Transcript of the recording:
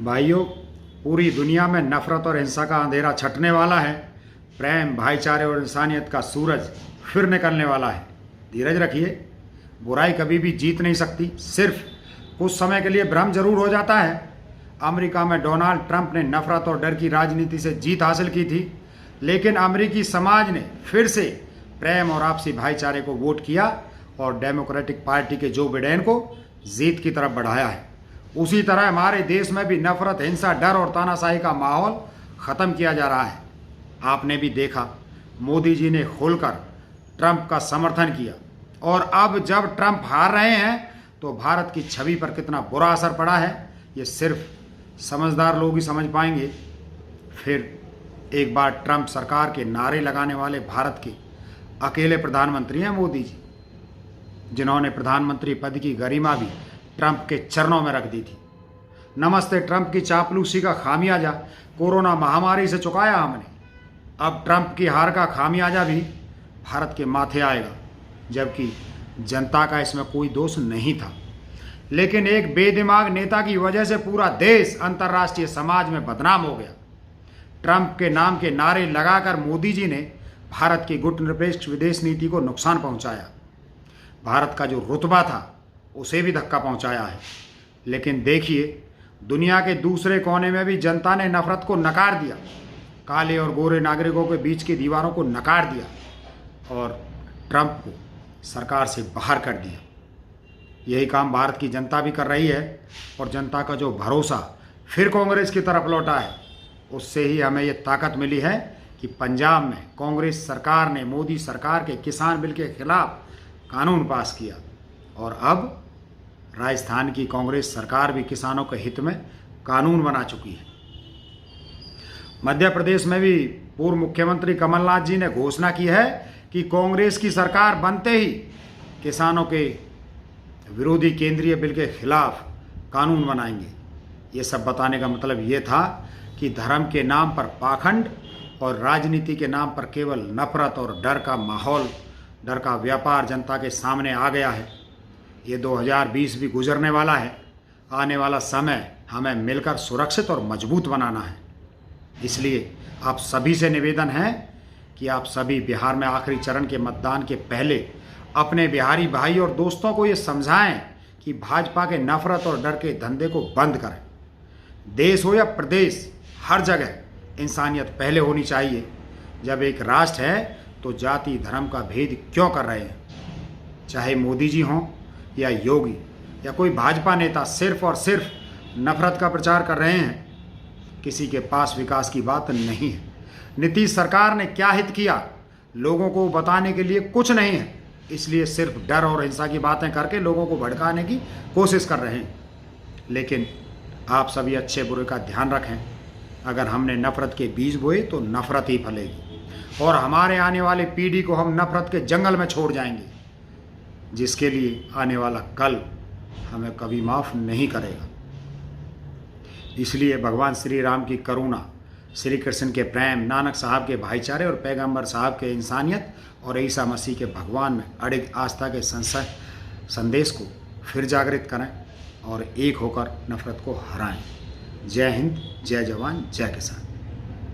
भाइयों, पूरी दुनिया में नफरत और हिंसा का अंधेरा छटने वाला है। प्रेम, भाईचारे और इंसानियत का सूरज फिर निकलने वाला है। धीरज रखिए, बुराई कभी भी जीत नहीं सकती। सिर्फ कुछ समय के लिए भ्रम जरूर हो जाता है। अमेरिका में डोनाल्ड ट्रंप ने नफरत और डर की राजनीति से जीत हासिल की थी, लेकिन अमेरिकी समाज ने फिर से प्रेम और आपसी भाईचारे को वोट किया और डेमोक्रेटिक पार्टी के जो बिडेन को जीत की तरफ बढ़ाया है। उसी तरह हमारे देश में भी नफरत, हिंसा, डर और तानाशाही का माहौल खत्म किया जा रहा है। आपने भी देखा, मोदी जी ने खुलकर ट्रंप का समर्थन किया और अब जब ट्रंप हार रहे हैं तो भारत की छवि पर कितना बुरा असर पड़ा है, ये सिर्फ समझदार लोग ही समझ पाएंगे। फिर एक बार ट्रंप सरकार के नारे लगाने वाले भारत के अकेले प्रधानमंत्री हैं मोदी जी, जिन्होंने प्रधानमंत्री पद की गरिमा भी ट्रंप के चरणों में रख दी थी। नमस्ते ट्रंप की चापलूसी का खामियाजा कोरोना महामारी से चुकाया हमने। अब ट्रंप की हार का खामियाजा भी भारत के माथे आएगा, जबकि जनता का इसमें कोई दोष नहीं था। लेकिन एक बेदिमाग नेता की वजह से पूरा देश अंतर्राष्ट्रीय समाज में बदनाम हो गया। ट्रंप के नाम के नारे लगाकर मोदी जी ने भारत की गुटनिरपेक्ष विदेश नीति को नुकसान पहुंचाया। भारत का जो रुतबा था उसे भी धक्का पहुंचाया है। लेकिन देखिए, दुनिया के दूसरे कोने में भी जनता ने नफरत को नकार दिया। काले और गोरे नागरिकों के बीच की दीवारों को नकार दिया और ट्रंप को सरकार से बाहर कर दिया। यही काम भारत की जनता भी कर रही है और जनता का जो भरोसा फिर कांग्रेस की तरफ लौटा है, उससे ही हमें ये ताकत मिली है कि पंजाब में कांग्रेस सरकार ने मोदी सरकार के किसान बिल के खिलाफ कानून पास किया और अब राजस्थान की कांग्रेस सरकार भी किसानों के हित में कानून बना चुकी है। मध्य प्रदेश में भी पूर्व मुख्यमंत्री कमलनाथ जी ने घोषणा की है कि कांग्रेस की सरकार बनते ही किसानों के विरोधी केंद्रीय बिल के खिलाफ कानून बनाएंगे। ये सब बताने का मतलब ये था कि धर्म के नाम पर पाखंड और राजनीति के नाम पर केवल नफरत और डर का माहौल, डर का व्यापार जनता के सामने आ गया है। ये 2020 भी गुजरने वाला है। आने वाला समय हमें मिलकर सुरक्षित और मजबूत बनाना है। इसलिए आप सभी से निवेदन है कि आप सभी बिहार में आखिरी चरण के मतदान के पहले अपने बिहारी भाई और दोस्तों को ये समझाएं कि भाजपा के नफरत और डर के धंधे को बंद करें। देश हो या प्रदेश, हर जगह इंसानियत पहले होनी चाहिए। जब एक राष्ट्र है तो जाति धर्म का भेद क्यों कर रहे हैं? चाहे मोदी जी हों या योगी या कोई भाजपा नेता सिर्फ और सिर्फ नफरत का प्रचार कर रहे हैं। किसी के पास विकास की बात नहीं है। नीतीश सरकार ने क्या हित किया, लोगों को बताने के लिए कुछ नहीं है। इसलिए सिर्फ डर और हिंसा की बातें करके लोगों को भड़काने की कोशिश कर रहे हैं। लेकिन आप सभी अच्छे बुरे का ध्यान रखें। अगर हमने नफरत के बीज बोए तो नफरत ही फलेगी और हमारे आने वाली पीढ़ी को हम नफरत के जंगल में छोड़ जाएंगे, जिसके लिए आने वाला कल हमें कभी माफ़ नहीं करेगा। इसलिए भगवान श्री राम की करुणा, श्री कृष्ण के प्रेम, नानक साहब के भाईचारे और पैगंबर साहब के इंसानियत और ईसा मसीह के भगवान में अडिग आस्था के संदेश को फिर जागृत करें और एक होकर नफरत को हराएं। जय हिंद, जय जवान, जय किसान।